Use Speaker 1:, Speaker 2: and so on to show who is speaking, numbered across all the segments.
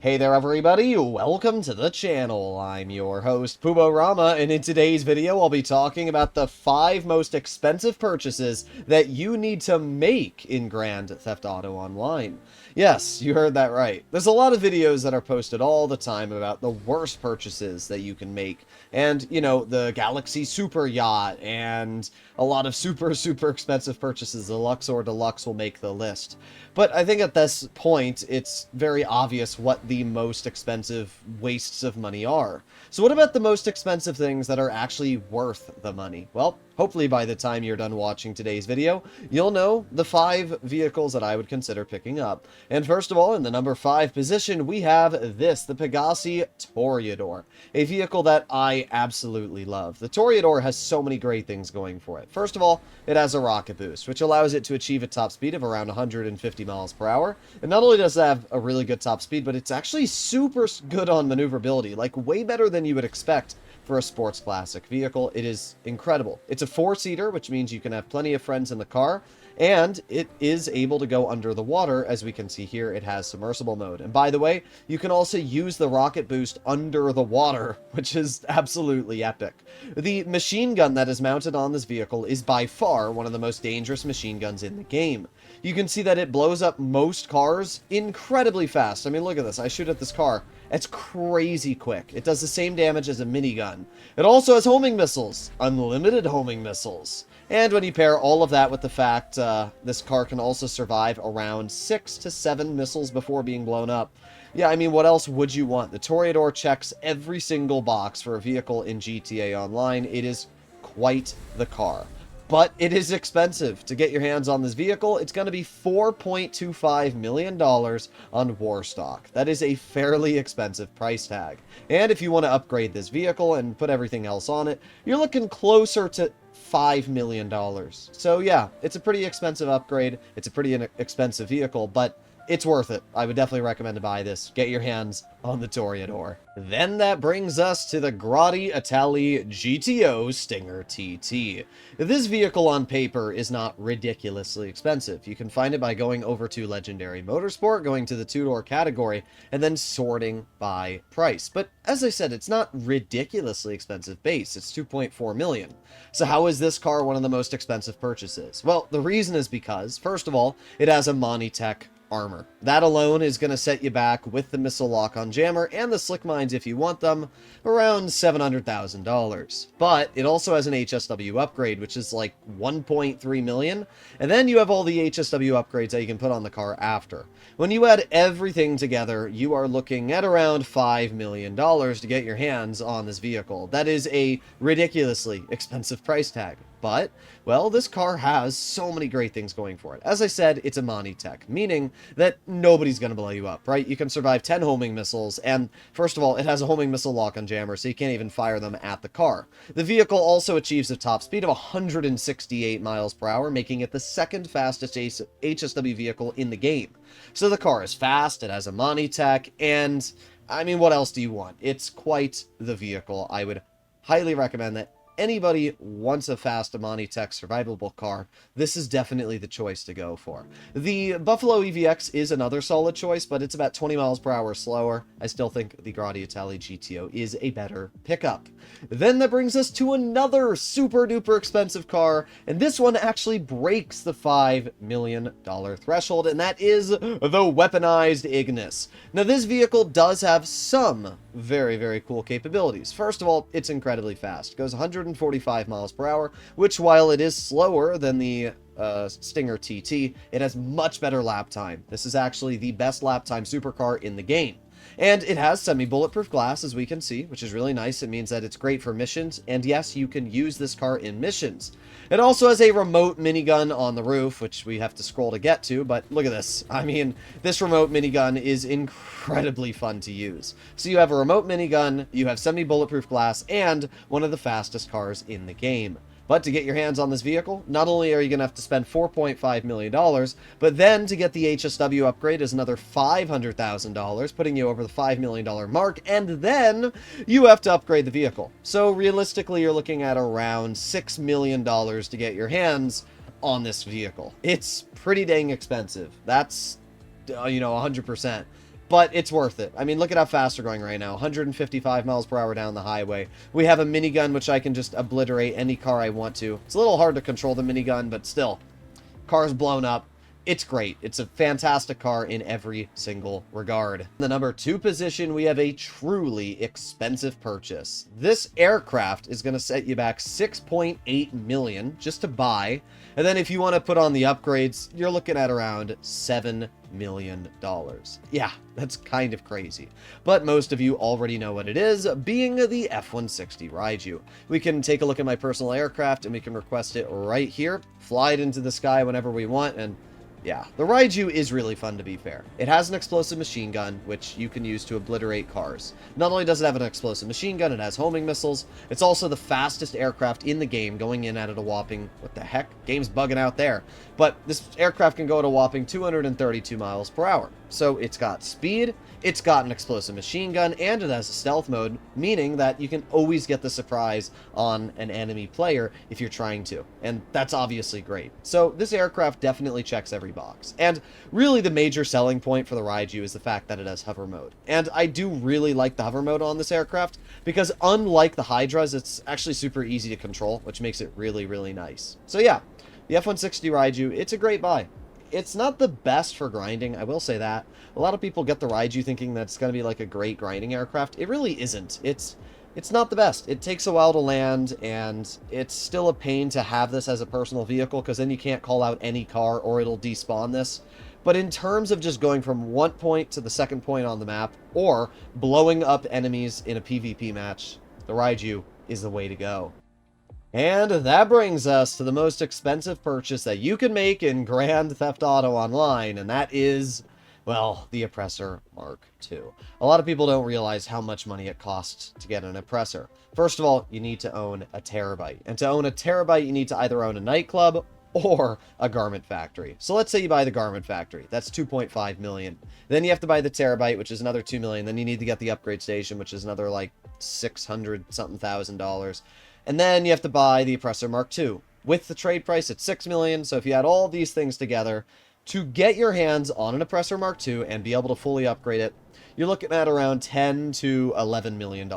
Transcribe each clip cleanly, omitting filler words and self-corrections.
Speaker 1: Hey there everybody, welcome to the channel. I'm your host, Puborama, and in today's video I'll be talking about the 5 most expensive purchases that you need to make in Grand Theft Auto Online. Yes, you heard that right. There's a lot of videos that are posted all the time about the worst purchases that you can make. And, you know, the Galaxy Super Yacht and a lot of super expensive purchases. The Luxor Deluxe will make the list. But I think at this point, it's very obvious what the most expensive wastes of money are. So what about the most expensive things that are actually worth the money? Well, hopefully by the time you're done watching today's video, you'll know the 5 vehicles that I would consider picking up. And first of all, in the number 5 position, we have this, the Pegassi Toreador, a vehicle that I absolutely love. The Toreador has so many great things going for it. First of all, it has a rocket boost, which allows it to achieve a top speed of around 150 miles per hour. And not only does it have a really good top speed, but it's actually super good on maneuverability, like way better than you would expect for a sports classic vehicle. It is incredible. It's a 4-seater, which means you can have plenty of friends in the car, and it is able to go under the water. As we can see here, it has submersible mode. And by the way, you can also use the rocket boost under the water, which is absolutely epic. The machine gun that is mounted on this vehicle is by far one of the most dangerous machine guns in the game. You can see that it blows up most cars incredibly fast. I mean, look at this. I shoot at this car. It's crazy quick. It does the same damage as a minigun. It also has homing missiles, unlimited homing missiles. And when you pair all of that with the fact this car can also survive around 6 to 7 missiles before being blown up, yeah, I mean, what else would you want? The Toreador checks every single box for a vehicle in GTA Online. It is quite the car. But it is expensive. To get your hands on this vehicle, it's going to be $4.25 million on Warstock. That is a fairly expensive price tag. And if you want to upgrade this vehicle and put everything else on it, you're looking closer to $5 million. So yeah, it's a pretty expensive upgrade. It's a pretty expensive vehicle, but it's worth it. I would definitely recommend to buy this. Get your hands on the Toreador. Then that brings us to the Grotti Italy GTO Stinger TT. This vehicle on paper is not ridiculously expensive. You can find it by going over to Legendary Motorsport, going to the 2-door category, and then sorting by price. But as I said, it's not ridiculously expensive base. It's $2.4 million. So how is this car one of the most expensive purchases? Well, the reason is because, first of all, it has a Monitech armor. That alone is going to set you back with the missile lock-on jammer and the slick mines if you want them around $700,000. But it also has an HSW upgrade, which is like 1.3 million, and then you have all the HSW upgrades that you can put on the car after. When you add everything together, you are looking at around $5 million to get your hands on this vehicle. That is a ridiculously expensive price tag. But, well, this car has so many great things going for it. As I said, it's a Monitech, meaning that nobody's going to blow you up, right? You can survive 10 homing missiles, and first of all, it has a homing missile lock-on jammer, so you can't even fire them at the car. The vehicle also achieves a top speed of 168 miles per hour, making it the second fastest HSW vehicle in the game. So the car is fast, it has a Monitech, and, I mean, what else do you want? It's quite the vehicle. I would highly recommend that anybody wants a fast Monitech survivable car, this is definitely the choice to go for. The Buffalo EVX is another solid choice, but it's about 20 miles per hour slower. I still think the Grotti Italy GTO is a better pickup. Then that brings us to another super duper expensive car, and this one actually breaks the $5 million threshold, and that is the weaponized Ignis. Now this vehicle does have some very cool capabilities. First of all, it's incredibly fast. It goes 145 miles per hour, which while it is slower than the Stinger TT, it has much better lap time. This is actually the best lap time supercar in the game. And it has semi-bulletproof glass, as we can see, which is really nice. It means that it's great for missions, and yes, you can use this car in missions. It also has a remote minigun on the roof, which we have to scroll to get to, but look at this. I mean, this remote minigun is incredibly fun to use. So you have a remote minigun, you have semi-bulletproof glass, and one of the fastest cars in the game. But to get your hands on this vehicle, not only are you going to have to spend $4.5 million, but then to get the HSW upgrade is another $500,000, putting you over the $5 million mark, and then you have to upgrade the vehicle. So realistically, you're looking at around $6 million to get your hands on this vehicle. It's pretty dang expensive. That's, 100%. But it's worth it. I mean, look at how fast we're going right now. 155 miles per hour down the highway. We have a minigun, which I can just obliterate any car I want to. It's a little hard to control the minigun, but still. Car's blown up. It's great. It's a fantastic car in every single regard. In the number 2 position, we have a truly expensive purchase. This aircraft is going to set you back $6.8 million just to buy. And then if you want to put on the upgrades, you're looking at around $7 million. Yeah, that's kind of crazy. But most of you already know what it is, being the F-160 Raiju. We can take a look at my personal aircraft and we can request it right here, fly it into the sky whenever we want, and yeah, the Raiju is really fun, to be fair. It has an explosive machine gun, which you can use to obliterate cars. Not only does it have an explosive machine gun, it has homing missiles. It's also the fastest aircraft in the game, going in at a whopping, what the heck? Game's bugging out there. But this aircraft can go at a whopping 232 miles per hour. So it's got speed, it's got an explosive machine gun, and it has a stealth mode, meaning that you can always get the surprise on an enemy player if you're trying to. And that's obviously great. So this aircraft definitely checks every box. And really the major selling point for the Raiju is the fact that it has hover mode. And I do really like the hover mode on this aircraft because unlike the Hydras, it's actually super easy to control, which makes it really, really nice. So yeah, the F-160 Raiju, it's a great buy. It's not the best for grinding, I will say that. A lot of people get the Raiju thinking that it's going to be like a great grinding aircraft. It really isn't. It's not the best. It takes a while to land, and it's still a pain to have this as a personal vehicle, because then you can't call out any car or it'll despawn this. But in terms of just going from one point to the second point on the map, or blowing up enemies in a PvP match, the Raiju is the way to go. And that brings us to the most expensive purchase that you can make in Grand Theft Auto Online, and that is, well, the Oppressor Mark II. A lot of people don't realize how much money it costs to get an Oppressor. First of all, you need to own a Terabyte. And to own a Terabyte, you need to either own a nightclub or a garment factory. So let's say you buy the garment factory. That's $2.5 million. Then you have to buy the Terabyte, which is another $2 million. Then you need to get the upgrade station, which is another like $600-something thousand. And then you have to buy the Oppressor Mark II. With the trade price at $6 million, so if you add all these things together, to get your hands on an Oppressor Mark II and be able to fully upgrade it, you're looking at around $10 to $11 million.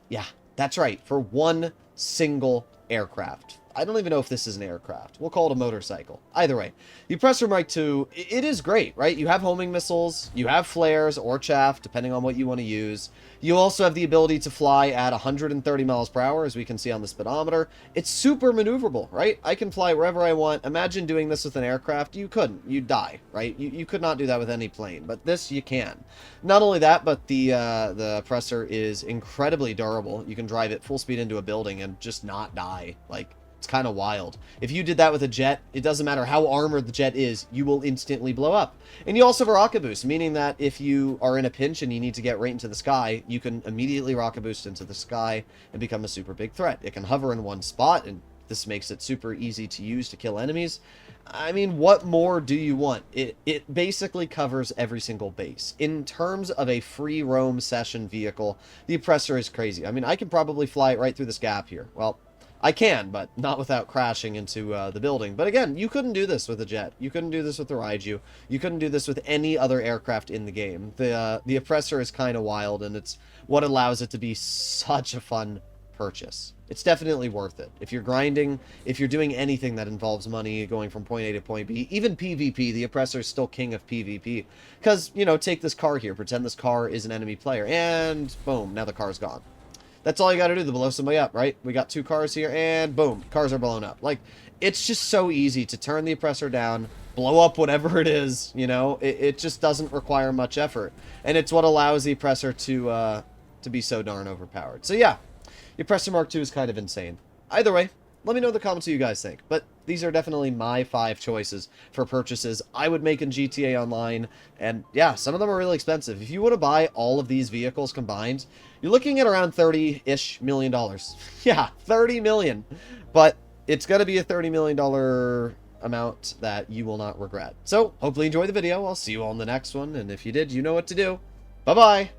Speaker 1: Yeah, that's right, for one single aircraft. I don't even know if this is an aircraft. We'll call it a motorcycle. Either way, the Oppressor Mark II, it is great, right? You have homing missiles, you have flares or chaff, depending on what you want to use. You also have the ability to fly at 130 miles per hour, as we can see on the speedometer. It's super maneuverable, right? I can fly wherever I want. Imagine doing this with an aircraft. You couldn't. You'd die, right? You could not do that with any plane, but this you can. Not only that, but the Oppressor is incredibly durable. You can drive it full speed into a building and just not die. Like, it's kind of wild. If you did that with a jet, it doesn't matter how armored the jet is, you will instantly blow up. And you also have a rocket boost, meaning that if you are in a pinch and you need to get right into the sky, you can immediately rocket boost into the sky and become a super big threat. It can hover in one spot, and this makes it super easy to use to kill enemies. I mean, what more do you want? It basically covers every single base. In terms of a free roam session vehicle, the Oppressor is crazy. I mean, I can probably fly it right through this gap here. Well, I can, but not without crashing into the building. But again, you couldn't do this with a jet. You couldn't do this with the Raiju. You couldn't do this with any other aircraft in the game. The Oppressor is kind of wild, and it's what allows it to be such a fun purchase. It's definitely worth it. If you're grinding, if you're doing anything that involves money, going from point A to point B, even PvP, the Oppressor is still king of PvP. Because, you know, take this car here. Pretend this car is an enemy player, and boom, now the car's gone. That's all you got to do to blow somebody up, right? We got two cars here, and boom, cars are blown up. Like, it's just so easy to turn the Oppressor down, blow up whatever it is, you know? It just doesn't require much effort. And it's what allows the Oppressor to be so darn overpowered. So yeah, the Oppressor Mark II is kind of insane. Either way, let me know in the comments what you guys think. But these are definitely my 5 choices for purchases I would make in GTA Online. And yeah, some of them are really expensive. If you want to buy all of these vehicles combined, you're looking at around $30-ish million. Yeah, $30 million. But it's going to be a $30 million amount that you will not regret. So hopefully you enjoyed the video. I'll see you all in the next one. And if you did, you know what to do. Bye-bye.